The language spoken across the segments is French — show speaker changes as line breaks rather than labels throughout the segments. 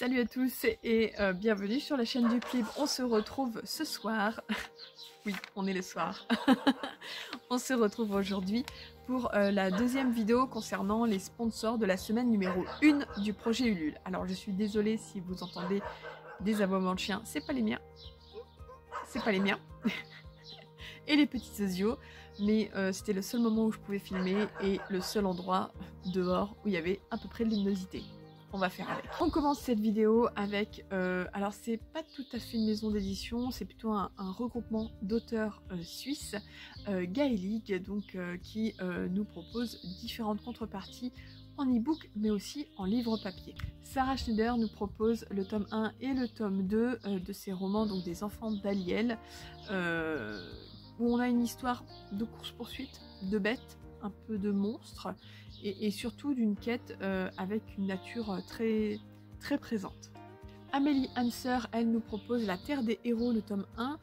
Salut à tous et bienvenue sur la chaîne du Clip. On se retrouve ce soir. Oui, on est le soir. On se retrouve aujourd'hui pour la deuxième vidéo concernant les sponsors de la semaine numéro 1 du projet Ulule. Alors je suis désolée si vous entendez des aboiements de chiens, c'est pas les miens. C'est pas les miens. Et les petits osios, mais c'était le seul moment où je pouvais filmer et le seul endroit dehors où il y avait à peu près de luminosité. On va faire avec. On commence cette vidéo avec, alors c'est pas tout à fait une maison d'édition, c'est plutôt un regroupement d'auteurs suisses, Gaelic, donc qui nous propose différentes contreparties en e-book mais aussi en livre papier. Sarah Schneider nous propose le tome 1 et le tome 2 de ses romans, donc des enfants d'Aliel, où on a une histoire de course-poursuite, de bêtes, un peu de monstres, et surtout d'une quête avec une nature très, très présente. Amélie Hanser, elle nous propose La Terre des Héros, le tome 1.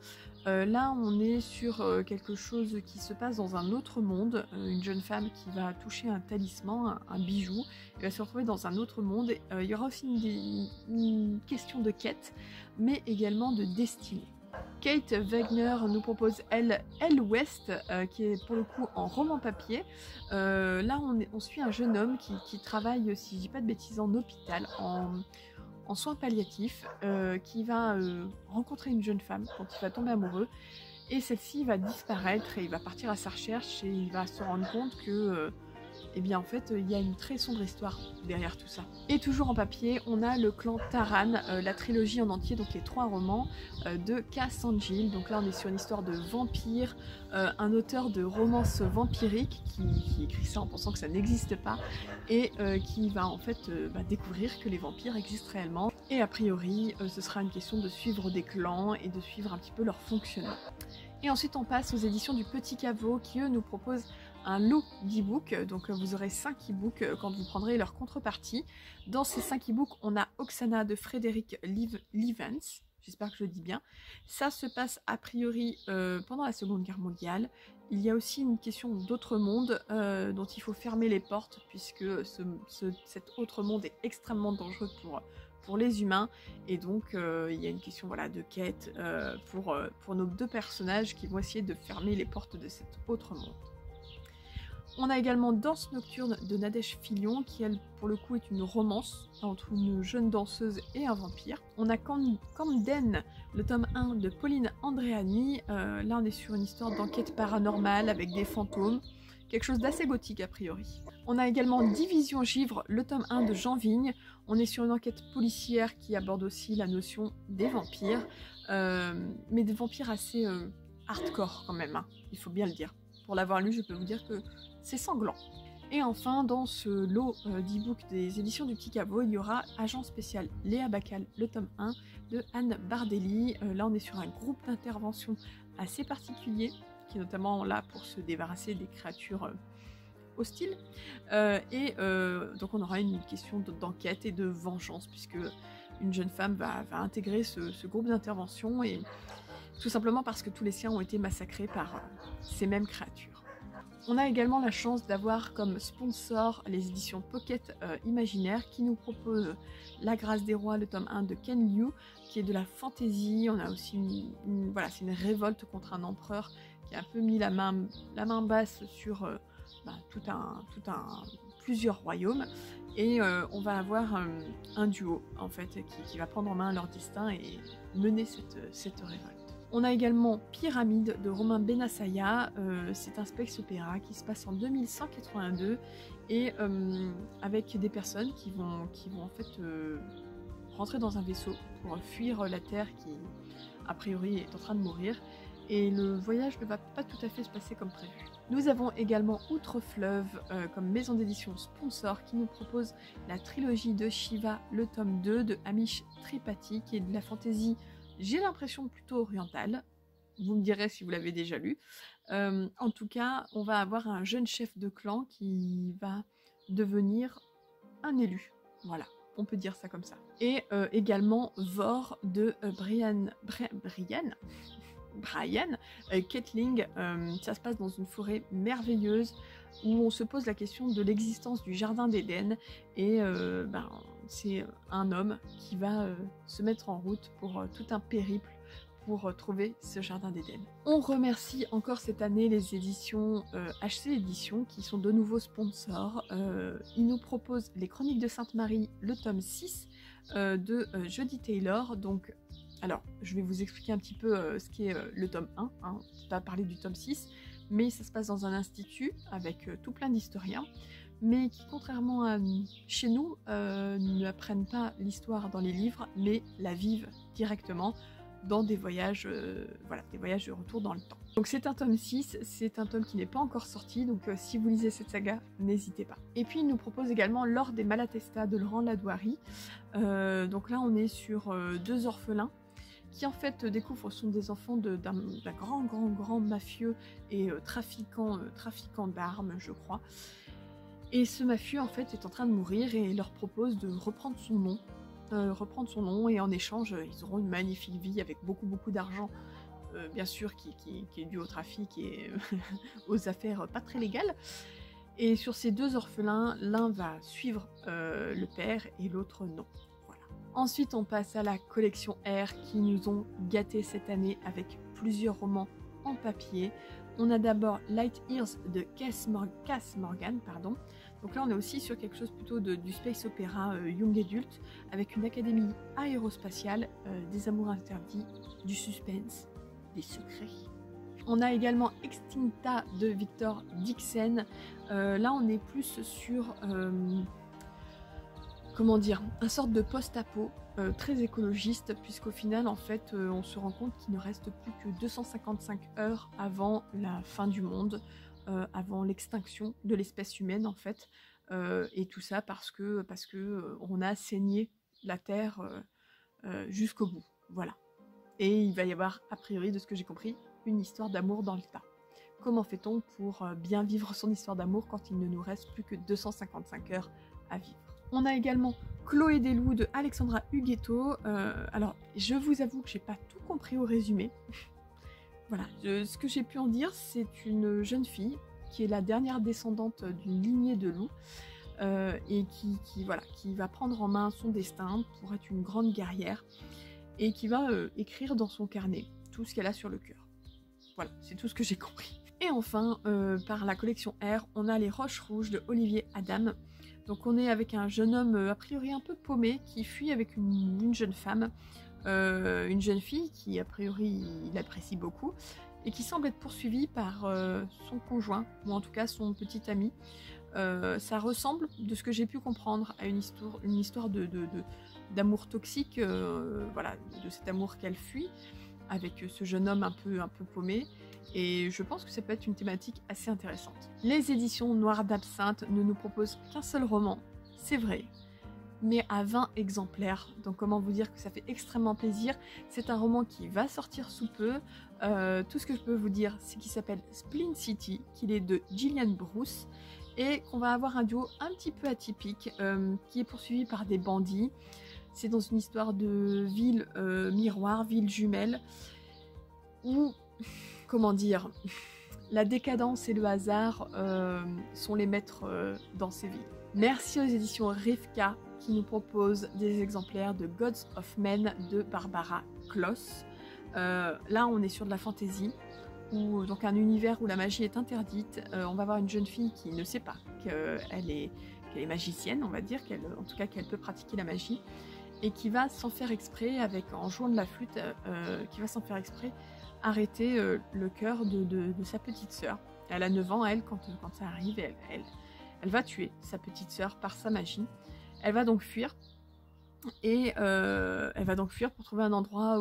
Là, on est sur quelque chose qui se passe dans un autre monde. Une jeune femme qui va toucher un talisman, un bijou, et va se retrouver dans un autre monde. Il y aura aussi une question de quête, mais également de destinée. Kate Wagner nous propose Elle West, qui est pour le coup en roman papier. Là, on suit un jeune homme qui travaille, si je dis pas de bêtises, en hôpital, en soins palliatifs, qui va rencontrer une jeune femme quand il va tomber amoureux. Et celle-ci va disparaître et il va partir à sa recherche et il va se rendre compte que... eh bien en fait il y a une très sombre histoire derrière tout ça. Et toujours en papier, on a le clan Taran, la trilogie en entier, donc les 3 romans de Cass Angel. Donc là on est sur une histoire de vampire, un auteur de romances vampiriques qui écrit ça en pensant que ça n'existe pas et qui va en fait découvrir que les vampires existent réellement. Et a priori ce sera une question de suivre des clans et de suivre un petit peu leur fonctionnement. Et ensuite on passe aux éditions du Petit Caveau qui eux nous proposent un lot d'e-books, donc vous aurez 5 e-books quand vous prendrez leur contrepartie. Dans ces 5 e-books, on a Oksana de Frédéric Livens, j'espère que je le dis bien. Ça se passe a priori pendant la Seconde Guerre mondiale. Il y a aussi une question d'autre monde dont il faut fermer les portes puisque cet autre monde est extrêmement dangereux pour les humains, et donc il y a une question voilà, de quête pour nos 2 personnages qui vont essayer de fermer les portes de cet autre monde. On a également Danse nocturne de Nadège Filion, qui elle pour le coup est une romance entre une jeune danseuse et un vampire. On a Camden, le tome 1 de Pauline Andréani. Là on est sur une histoire d'enquête paranormale avec des fantômes, quelque chose d'assez gothique a priori. On a également Division Givre, le tome 1 de Jean Vigne. On est sur une enquête policière qui aborde aussi la notion des vampires, mais des vampires assez hardcore quand même, hein, il faut bien le dire. Pour l'avoir lu, je peux vous dire que c'est sanglant. Et enfin, dans ce lot d'e-book des éditions du Petit Caveau, il y aura Agent spécial Léa Bacal, le tome 1 de Anne Bardelli. Là, on est sur un groupe d'intervention assez particulier, qui est notamment là pour se débarrasser des créatures hostiles. Donc on aura une question d'enquête et de vengeance, puisque une jeune femme va intégrer ce groupe d'intervention, et tout simplement parce que tous les siens ont été massacrés par ces mêmes créatures. On a également la chance d'avoir comme sponsor les éditions Pocket Imaginaire qui nous proposent La Grâce des Rois, le tome 1 de Ken Liu, qui est de la fantasy. On a aussi voilà, c'est une révolte contre un empereur qui a un peu mis la main basse sur plusieurs royaumes, et on va avoir un duo en fait qui va prendre en main leur destin et mener cette révolte. On a également Pyramide de Romain Benassaya, c'est un space opéra qui se passe en 2182 et avec des personnes qui vont en fait rentrer dans un vaisseau pour fuir la Terre qui a priori est en train de mourir, et le voyage ne va pas tout à fait se passer comme prévu. Nous avons également Outre-Fleuve comme maison d'édition sponsor qui nous propose la trilogie de Shiva, le tome 2 de Amish Tripathi, qui est de la fantaisie, j'ai l'impression plutôt orientale. Vous me direz si vous l'avez déjà lu. En tout cas, on va avoir un jeune chef de clan qui va devenir un élu. Voilà, on peut dire ça comme ça. Et également Vor de Brian Kettling. Ça se passe dans une forêt merveilleuse où on se pose la question de l'existence du jardin d'Éden, et c'est un homme qui va se mettre en route pour tout un périple pour trouver ce jardin d'Éden. On remercie encore cette année les éditions HC Éditions qui sont de nouveaux sponsors. Ils nous proposent les Chroniques de Sainte-Marie, le tome 6 de Jody Taylor. Donc, alors, je vais vous expliquer un petit peu ce qu'est le tome 1, hein. Je vais pas parler du tome 6, mais ça se passe dans un institut avec tout plein d'historiens, mais qui, contrairement à chez nous, n'apprennent pas l'histoire dans les livres, mais la vivent directement dans des voyages, voilà, des voyages de retour dans le temps. Donc c'est un tome 6, c'est un tome qui n'est pas encore sorti, donc si vous lisez cette saga, n'hésitez pas. Et puis il nous propose également L'Or des Malatesta de Laurent Ladouari. Donc là on est sur deux orphelins qui en fait découvrent sont des enfants d'un grand mafieux et trafiquant d'armes, je crois. Et ce mafieux en fait est en train de mourir et leur propose de reprendre son nom, et en échange ils auront une magnifique vie avec beaucoup d'argent, bien sûr qui est dû au trafic et aux affaires pas très légales. Et sur ces deux orphelins, l'un va suivre le père et l'autre non. Voilà. Ensuite on passe à la collection R qui nous ont gâtés cette année avec plusieurs romans en papier. On a d'abord Light Years de Cass Morgan, pardon. Donc là on est aussi sur quelque chose plutôt du space opéra young adult, avec une académie aérospatiale, des amours interdits, du suspense, des secrets. On a également Extincta de Victor Dixon. Là on est plus sur comment dire, un sorte de post-apo très écologiste, puisqu'au final en fait on se rend compte qu'il ne reste plus que 255 heures avant la fin du monde, avant l'extinction de l'espèce humaine en fait, et tout ça parce que on a saigné la Terre jusqu'au bout, voilà. Et il va y avoir, a priori de ce que j'ai compris, une histoire d'amour dans le tas. Comment fait-on pour bien vivre son histoire d'amour quand il ne nous reste plus que 255 heures à vivre? On a également Chloé des loups de Alexandra Huguetto. Alors, je vous avoue que j'ai pas tout compris au résumé. Voilà, ce que j'ai pu en dire, c'est une jeune fille qui est la dernière descendante d'une lignée de loups et qui va prendre en main son destin pour être une grande guerrière et qui va écrire dans son carnet tout ce qu'elle a sur le cœur. Voilà, c'est tout ce que j'ai compris. Et enfin, par la collection R, on a Les Roches Rouges de Olivier Adam. Donc on est avec un jeune homme a priori un peu paumé qui fuit avec une jeune femme, une jeune fille qui a priori il apprécie beaucoup et qui semble être poursuivie par son conjoint ou en tout cas son petit ami. Ça ressemble, de ce que j'ai pu comprendre, à une histoire d'amour toxique, voilà, de cet amour qu'elle fuit avec ce jeune homme un peu paumé. Et je pense que ça peut être une thématique assez intéressante. Les éditions Noires d'Absinthe ne nous proposent qu'un seul roman, c'est vrai, mais à 20 exemplaires. Donc comment vous dire que ça fait extrêmement plaisir. C'est un roman qui va sortir sous peu. Tout ce que je peux vous dire, c'est qu'il s'appelle Splint City, qu'il est de Gillian Bruce, et qu'on va avoir un duo un petit peu atypique, qui est poursuivi par des bandits. C'est dans une histoire de ville miroir, ville jumelle, où... comment dire, la décadence et le hasard sont les maîtres dans ces villes. Merci aux éditions Rivka qui nous proposent des exemplaires de Gods of Men de Barbara Kloss. Là on est sur de la fantasy, donc un univers où la magie est interdite. On va avoir une jeune fille qui ne sait pas qu'elle est magicienne, on va dire, en tout cas qu'elle peut pratiquer la magie, et qui va s'en faire exprès, en jouant de la flûte, qui va s'en faire exprès arrêter le cœur de sa petite sœur. Elle a 9 ans, elle, quand ça arrive, elle va tuer sa petite sœur par sa magie. Elle va donc fuir, et elle va donc fuir pour trouver un endroit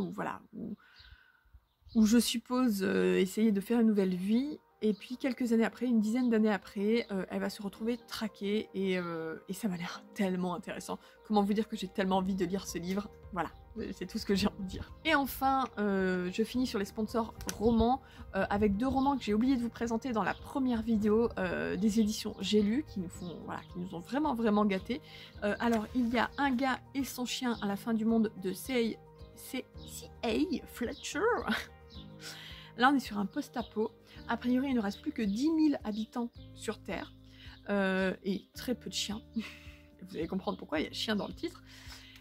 où je suppose essayer de faire une nouvelle vie. Et puis quelques années après, une dizaine d'années après, elle va se retrouver traquée et ça m'a l'air tellement intéressant. Comment vous dire que j'ai tellement envie de lire ce livre? Voilà, c'est tout ce que j'ai envie de dire. Et enfin, je finis sur les sponsors romans avec deux romans que j'ai oublié de vous présenter dans la première vidéo des éditions J'ai lu, qui nous ont vraiment gâtés. Alors, il y a Un gars et son chien à la fin du monde de C.A. Fletcher. Là, on est sur un post-apo. A priori, il ne reste plus que 10 000 habitants sur Terre et très peu de chiens. Vous allez comprendre pourquoi, il y a chien dans le titre.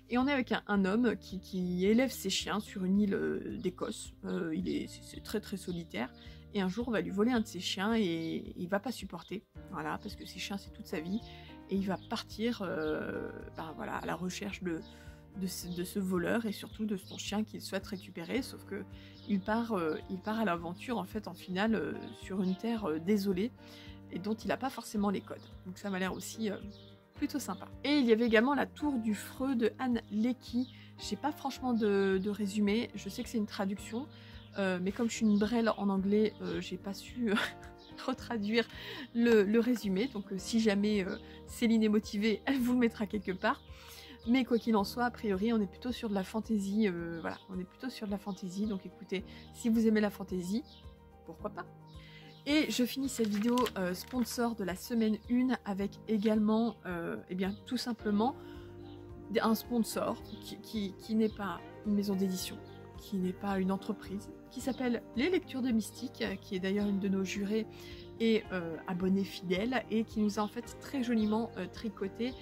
Et on est avec un homme qui élève ses chiens sur une île d'Écosse. C'est très très solitaire. Et un jour, on va lui voler un de ses chiens et il va pas supporter. Voilà, parce que ses chiens, c'est toute sa vie. Et il va partir voilà, à la recherche de ce voleur et surtout de son chien qu'il souhaite récupérer. Sauf que il part à l'aventure, en fait, en finale, sur une terre désolée et dont il n'a pas forcément les codes. Donc ça m'a l'air aussi plutôt sympa. Et il y avait également la tour du Freux de Anne Leckie. Je sais pas franchement de résumé, je sais que c'est une traduction, mais comme je suis une brêle en anglais, j'ai pas su retraduire le résumé, donc si jamais Céline est motivée, elle vous le mettra quelque part. Mais quoi qu'il en soit, a priori, on est plutôt sur de la fantaisie, voilà, on est plutôt sur de la fantaisie, donc écoutez, si vous aimez la fantaisie, pourquoi pas. Et je finis cette vidéo sponsor de la semaine 1 avec également, eh bien, tout simplement, un sponsor qui n'est pas une maison d'édition, qui n'est pas une entreprise, qui s'appelle Les Lectures de Mystique, qui est d'ailleurs une de nos jurées et abonnée fidèle, et qui nous a en fait très joliment tricoté,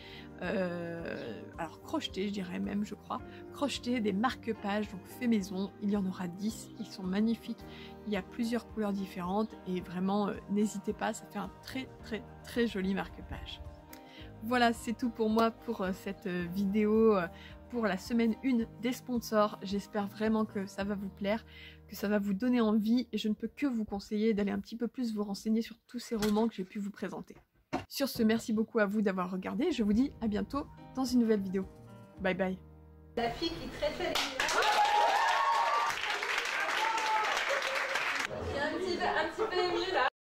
alors crocheté je dirais même, je crois, crocheté des marque-pages, donc fait maison. Il y en aura 10, ils sont magnifiques, il y a plusieurs couleurs différentes et vraiment n'hésitez pas, ça fait un très très très joli marque-page. Voilà, c'est tout pour moi pour cette vidéo pour la semaine 1 des sponsors. J'espère vraiment que ça va vous plaire, que ça va vous donner envie, et je ne peux que vous conseiller d'aller un petit peu plus vous renseigner sur tous ces romans que j'ai pu vous présenter. Sur ce, merci beaucoup à vous d'avoir regardé, je vous dis à bientôt dans une nouvelle vidéo. Bye bye.
La fille qui traitait les... Il y a un petit